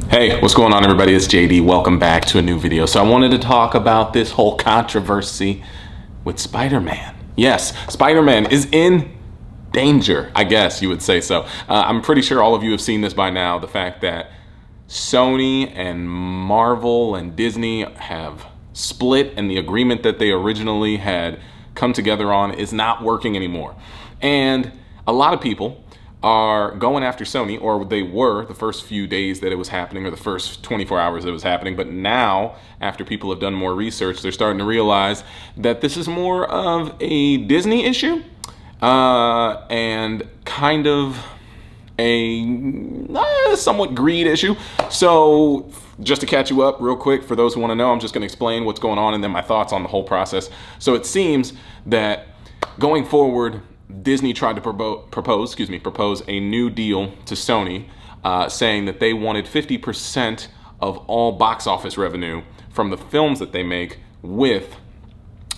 Hey, what's going on everybody? It's JD. Welcome back to a new video. So I wanted to talk about this whole controversy with Spider-Man. Yes, Spider-Man is in danger, I guess you would say so. I'm pretty sure all of you have seen this by now. The fact that Sony and Marvel and Disney have split and the agreement that they originally had come together on is not working anymore. And a lot of people are going after Sony, or they were the first few days that it was happening, or the first 24 hours that it was happening. But now, after people have done more research, they're starting to realize that this is more of a Disney issue and kind of a somewhat greed issue. So just to catch you up real quick, for those who want to know, I'm just going to explain what's going on and then my thoughts on the whole process. So it seems that going forward, Disney tried to propose a new deal to Sony, saying that they wanted 50% of all box office revenue from the films that they make with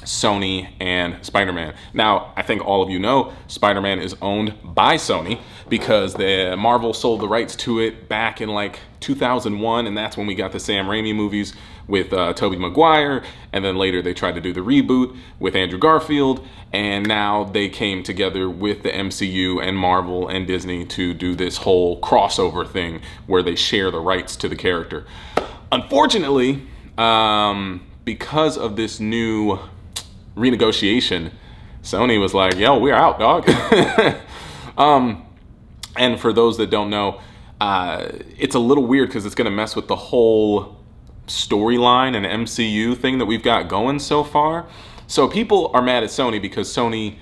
Sony and Spider-Man. Now, I think all of you know Spider-Man is owned by Sony because Marvel sold the rights to it back in like 2001, and that's when we got the Sam Raimi movies with Tobey Maguire, and then later they tried to do the reboot with Andrew Garfield, and now they came together with the MCU and Marvel and Disney to do this whole crossover thing where they share the rights to the character. Unfortunately, because of this new renegotiation, Sony was like, yo, we're out, dog. And for those that don't know, it's a little weird because it's going to mess with the whole storyline and MCU thing that we've got going so far. So people are mad at Sony because Sony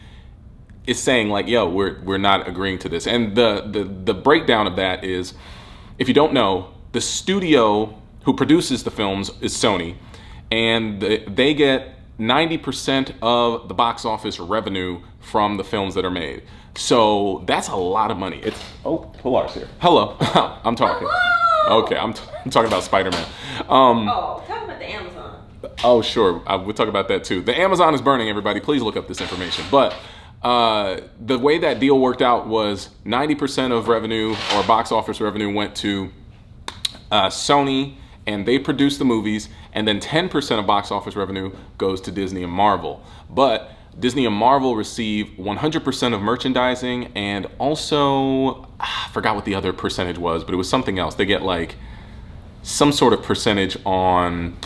is saying like, yo, we're not agreeing to this. And the breakdown of that is, if you don't know, the studio who produces the films is Sony, and they get 90% of the box office revenue from the films that are made. So that's a lot of money. Pilar's here. Hello. I'm talking. Hello! Okay, I'm talking about Spider-Man. Talk about the Amazon. Oh, sure. We'll talk about that too. The Amazon is burning, everybody. Please look up this information. But the way that deal worked out was 90% of revenue or box office revenue went to Sony, and they produce the movies, and then 10% of box office revenue goes to Disney and Marvel. But Disney and Marvel receive 100% of merchandising, and also, I forgot what the other percentage was, but it was something else. They get like some sort of percentage on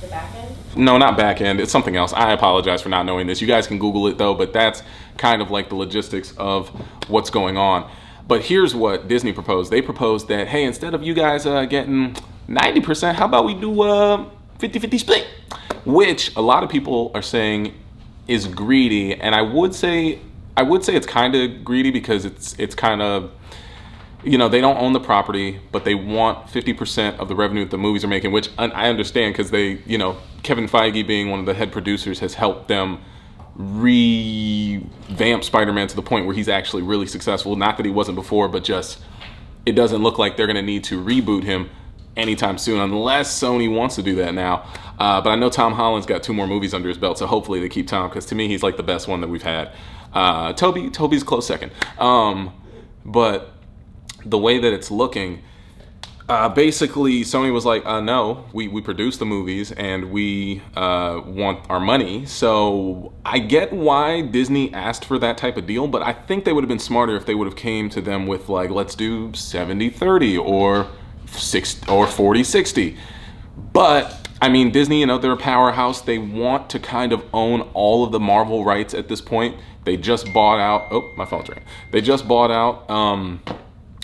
the back end? No, not back end. It's something else. I apologize for not knowing this. You guys can Google it though, but that's kind of like the logistics of what's going on. But here's what Disney proposed. They proposed that, hey, instead of you guys getting 90%, how about we do 50-50 split? Which a lot of people are saying is greedy, and I would say it's kind of greedy because it's kind of, you know, they don't own the property, but they want 50% of the revenue that the movies are making, which I understand because they, you know, Kevin Feige being one of the head producers has helped them revamp Spider-Man to the point where he's actually really successful. Not that he wasn't before, but just it doesn't look like they're going to need to reboot him anytime soon, unless Sony wants to do that now. But I know Tom Holland's got 2 more movies under his belt, so hopefully they keep Tom, because to me he's like the best one that we've had. Toby's a close second. But the way that it's looking, basically Sony was like, no, we produce the movies and we want our money. So I get why Disney asked for that type of deal, but I think they would have been smarter if they would have came to them with like, let's do 70-30 or 40-60. But I mean, Disney, you know, they're a powerhouse. They want to kind of own all of the Marvel rights at this point. They just bought out, oh, my phone's ringing. They just bought out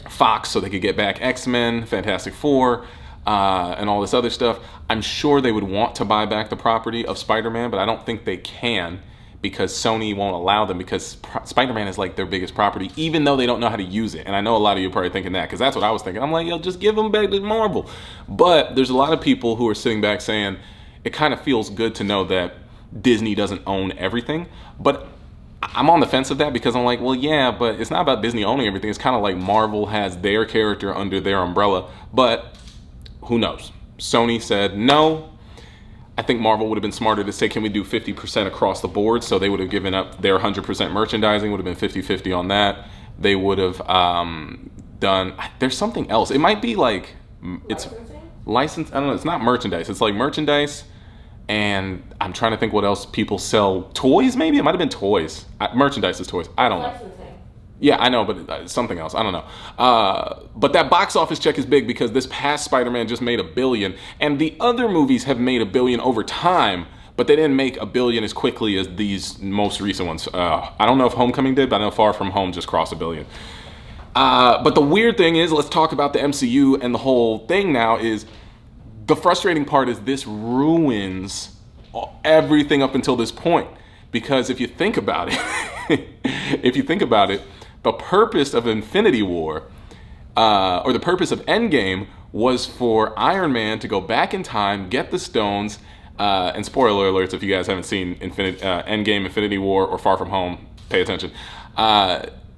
Fox so they could get back X-Men, Fantastic Four, and all this other stuff. I'm sure they would want to buy back the property of Spider-Man, but I don't think they can because Sony won't allow them, because Spider-Man is like their biggest property, even though they don't know how to use it. And I know a lot of you are probably thinking that, because that's what I was thinking. I'm like, yo, just give them back to Marvel. But there's a lot of people who are sitting back saying, it kind of feels good to know that Disney doesn't own everything. But I'm on the fence of that, because I'm like, well, yeah, but it's not about Disney owning everything. It's kind of like Marvel has their character under their umbrella. But who knows? Sony said no. I think Marvel would have been smarter to say, can we do 50% across the board? So they would have given up their 100% merchandising, would have been 50-50 on that. They would have done, there's something else. It might be like It's Licensing? licensed. I don't know. It's not merchandise. It's like merchandise. And I'm trying to think what else people sell. Toys, maybe? It might have been toys. Merchandise is toys. I don't know. Licensing. Yeah, I know, but something else. I don't know. But that box office check is big because this past Spider-Man just made $1 billion. And the other movies have made $1 billion over time, but they didn't make $1 billion as quickly as these most recent ones. I don't know if Homecoming did, but I know Far From Home just crossed $1 billion. But the weird thing is, let's talk about the MCU and the whole thing now is, the frustrating part is this ruins everything up until this point. Because if you think about it, the purpose of Infinity War, or the purpose of Endgame, was for Iron Man to go back in time, get the stones, and spoiler alerts if you guys haven't seen Endgame, Infinity War, or Far From Home, pay attention.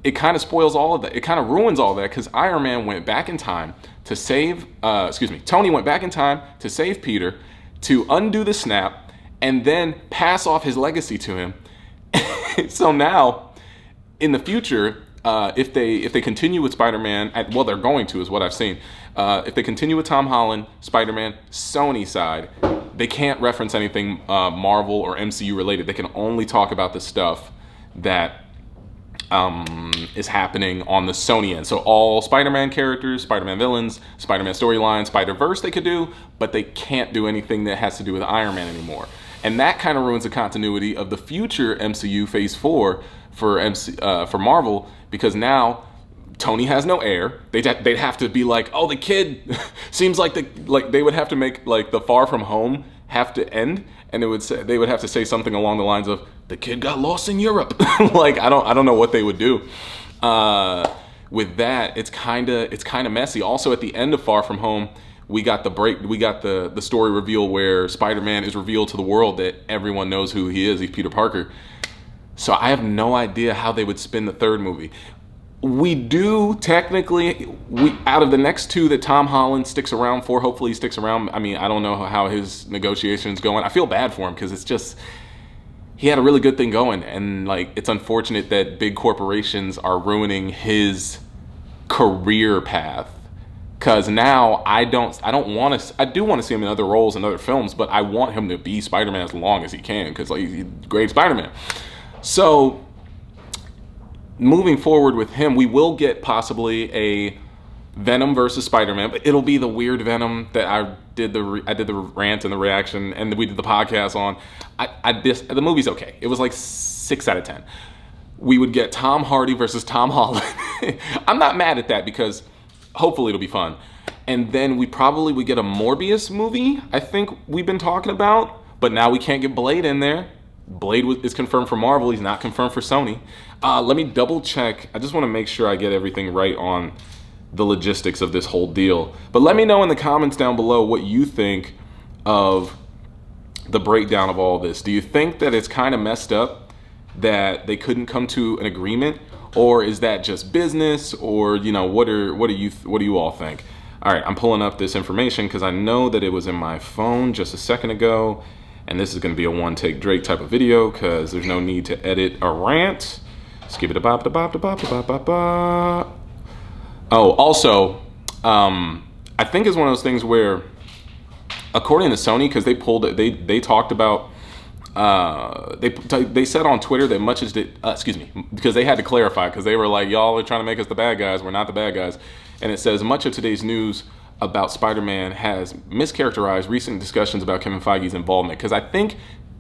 It kind of spoils all of that. It kind of ruins all that because Iron Man went back in time to save, Tony went back in time to save Peter, to undo the snap, and then pass off his legacy to him. So now, in the future, if they continue with Spider-Man, well, they're going to, is what I've seen. If they continue with Tom Holland, Spider-Man, Sony side, they can't reference anything Marvel or MCU related. They can only talk about the stuff that is happening on the Sony end. So all Spider-Man characters, Spider-Man villains, Spider-Man storylines, Spider-Verse they could do, but they can't do anything that has to do with Iron Man anymore. And that kind of ruins the continuity of the future MCU Phase 4 for Marvel, because now Tony has no heir. They'd have to be like, oh, the kid seems like they would have to make like the Far From Home have to end, and they would have to say something along the lines of, the kid got lost in Europe. Like I don't know what they would do. With that, it's kind of messy. Also, at the end of Far From Home, we got the story reveal where Spider-Man is revealed to the world that everyone knows who he is. He's Peter Parker. So I have no idea how they would spin the third movie. We do technically, out of the next two that Tom Holland sticks around for, hopefully he sticks around. I mean, I don't know how his negotiations going. I feel bad for him because it's just, he had a really good thing going, and like it's unfortunate that big corporations are ruining his career path. Because now I do want to see him in other roles and other films, but I want him to be Spider-Man as long as he can, because like he's a great Spider-Man. So moving forward with him, we will get possibly a Venom versus Spider-Man, but it'll be the weird Venom that I did the rant and the reaction, and we did the podcast on. The movie's okay. It was like 6 out of 10. We would get Tom Hardy versus Tom Holland. I'm not mad at that because hopefully it'll be fun. And then we probably would get a Morbius movie, I think we've been talking about, but now we can't get Blade in there. Blade is confirmed for Marvel. He's not confirmed for Sony. Let me double check. I just want to make sure I get everything right on the logistics of this whole deal. But let me know in the comments down below what you think of the breakdown of all this. Do you think that it's kind of messed up that they couldn't come to an agreement, or is that just business, or you know, what do you all think? All right, I'm pulling up this information because I know that it was in my phone just a second ago. And this is going to be a one-take Drake type of video because there's no need to edit a rant. Skip it a bop da bop da bop da bop bop bop. Oh, also, I think it's one of those things where, according to Sony, because they pulled it, they talked about, they said on Twitter that much as because they had to clarify because they were like, y'all are trying to make us the bad guys. We're not the bad guys. And it says much of today's news about Spider-Man has mischaracterized recent discussions about Kevin Feige's involvement, because I think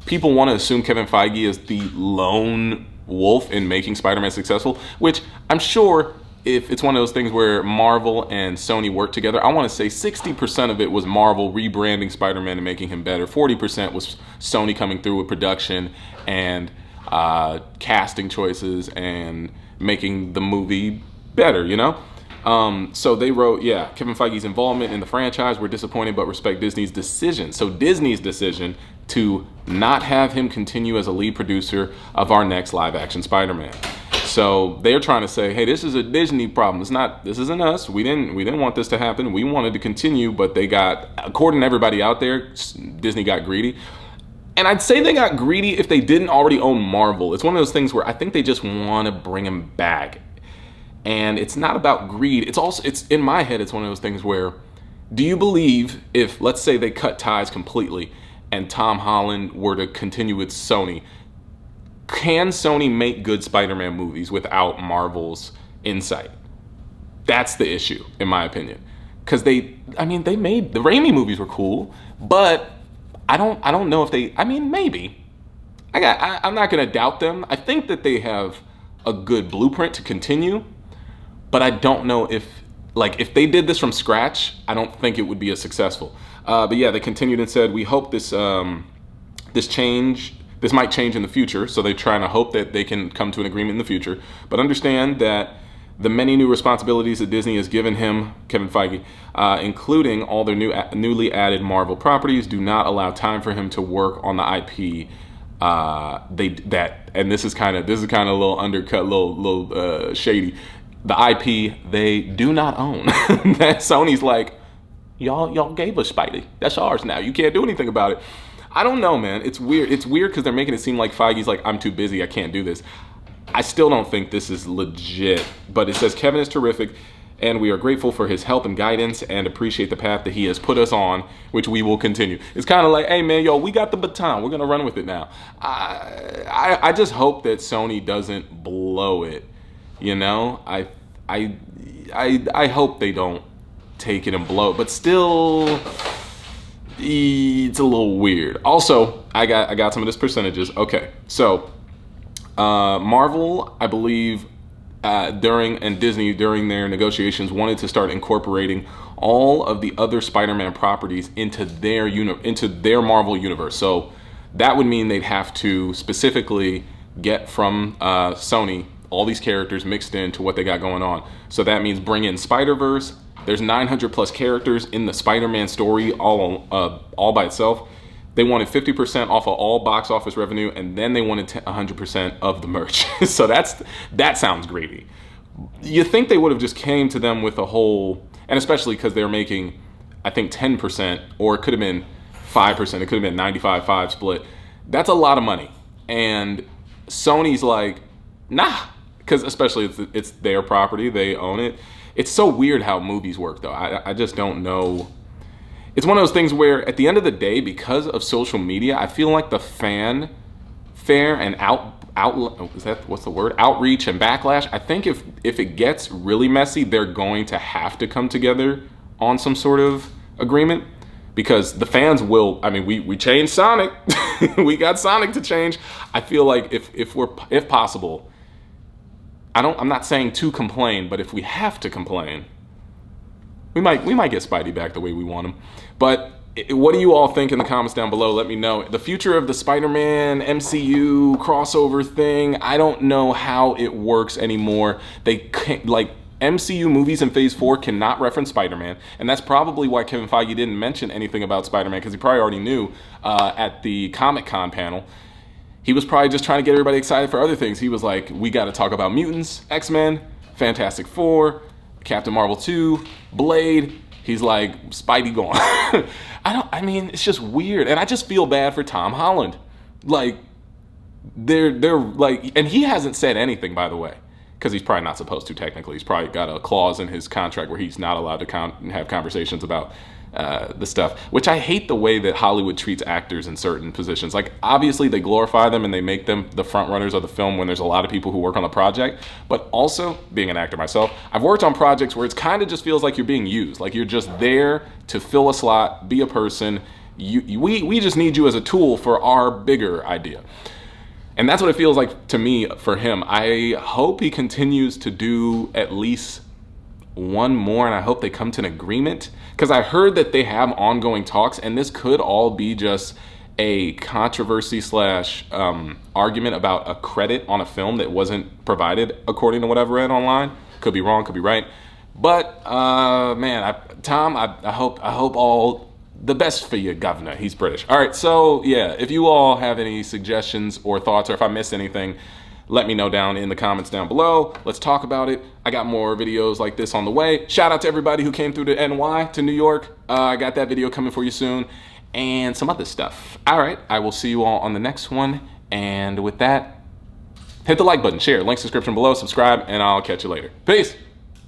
people want to assume Kevin Feige is the lone wolf in making Spider-Man successful, which I'm sure if it's one of those things where Marvel and Sony work together, I want to say 60% of it was Marvel rebranding Spider-Man and making him better. 40% was Sony coming through with production and casting choices and making the movie better, you know? So they wrote, yeah, Kevin Feige's involvement in the franchise, we're disappointed but respect Disney's decision. So Disney's decision to not have him continue as a lead producer of our next live action Spider-Man. So they're trying to say, hey, this is a Disney problem. This isn't us. We didn't want this to happen. We wanted to continue, but they got, according to everybody out there, Disney got greedy. And I'd say they got greedy if they didn't already own Marvel. It's one of those things where I think they just want to bring him back. And it's not about greed. It's in my head, it's one of those things where Do you believe if, let's say, they cut ties completely and Tom Holland were to continue with Sony, can Sony make good Spider-Man movies without Marvel's insight? That's the issue, in my opinion. Because they made, the Raimi movies were cool, but I don't know if they, maybe. I'm not gonna doubt them. I think that they have a good blueprint to continue, but I don't know if they did this from scratch, I don't think it would be as successful. But yeah, they continued and said, we hope this might change in the future. So they're trying to hope that they can come to an agreement in the future. But understand that the many new responsibilities that Disney has given him, Kevin Feige, including all their newly added Marvel properties, do not allow time for him to work on the IP. This is kind of a little undercut, little shady. The IP they do not own. That Sony's like, y'all gave us Spidey. That's ours now. You can't do anything about it. I don't know, man. It's weird. It's weird because they're making it seem like Feige's like, I'm too busy. I can't do this. I still don't think this is legit. But it says Kevin is terrific, and we are grateful for his help and guidance and appreciate the path that he has put us on, which we will continue. It's kind of like, hey, man, we got the baton. We're going to run with it now. I just hope that Sony doesn't blow it. You know, I hope they don't take it and blow it, but still, it's a little weird. Also, I got some of this percentages. Okay, so Marvel, I believe, and Disney during their negotiations wanted to start incorporating all of the other Spider-Man properties into their Marvel universe. So that would mean they'd have to specifically get from Sony all these characters mixed into what they got going on. So that means bring in Spider-Verse. There's 900 plus characters in the Spider-Man story all by itself. They wanted 50% off of all box office revenue, and then they wanted 100% of the merch. So that sounds gravy. You think they would have just came to them with a whole, and especially because they're making, I think 10%, or it could have been 5%. It could have been 95-5 split. That's a lot of money. And Sony's like, nah. Because especially it's their property, they own it. It's so weird how movies work, though. I just don't know. It's one of those things where, at the end of the day, because of social media, I feel like the fanfare and outreach and backlash. I think if it gets really messy, they're going to have to come together on some sort of agreement, because the fans will. I mean, we changed Sonic, we got Sonic to change. I feel like if possible. I'm not saying to complain, but if we have to complain, we might get Spidey back the way we want him. But what do you all think in the comments down below? Let me know. The future of the Spider-Man MCU crossover thing, I don't know how it works anymore. They can't, MCU movies in Phase 4 cannot reference Spider-Man, and that's probably why Kevin Feige didn't mention anything about Spider-Man, because he probably already knew at the Comic-Con panel. He was probably just trying to get everybody excited for other things. He was like, we got to talk about mutants, X-Men, Fantastic Four, Captain Marvel 2, Blade. He's like, Spidey gone. It's just weird. And I just feel bad for Tom Holland. They're like, and he hasn't said anything, by the way, because he's probably not supposed to technically. He's probably got a clause in his contract where he's not allowed to have conversations about the stuff, which I hate the way that Hollywood treats actors in certain positions. Like, obviously they glorify them and they make them the front runners of the film when there's a lot of people who work on the project. But also, being an actor myself, I've worked on projects where it's kind of just feels like you're being used. Like, you're just there to fill a slot, be a person. We just need you as a tool for our bigger idea. And that's what it feels like to me for him. I hope he continues to do at least one more, and I hope they come to an agreement, because I heard that they have ongoing talks, and this could all be just a controversy / argument about a credit on a film that wasn't provided according to what I've read online. Could be wrong, could be right. But man, Tom, I hope all the best for you, Governor. He's British. All right, so yeah, if you all have any suggestions or thoughts, or if I missed anything, let me know down in the comments down below. Let's talk about it. I got more videos like this on the way. Shout out to everybody who came through to NY, to New York. I got that video coming for you soon, and some other stuff. All right, I will see you all on the next one. And with that, hit the like button, share, link description below, subscribe, and I'll catch you later. Peace.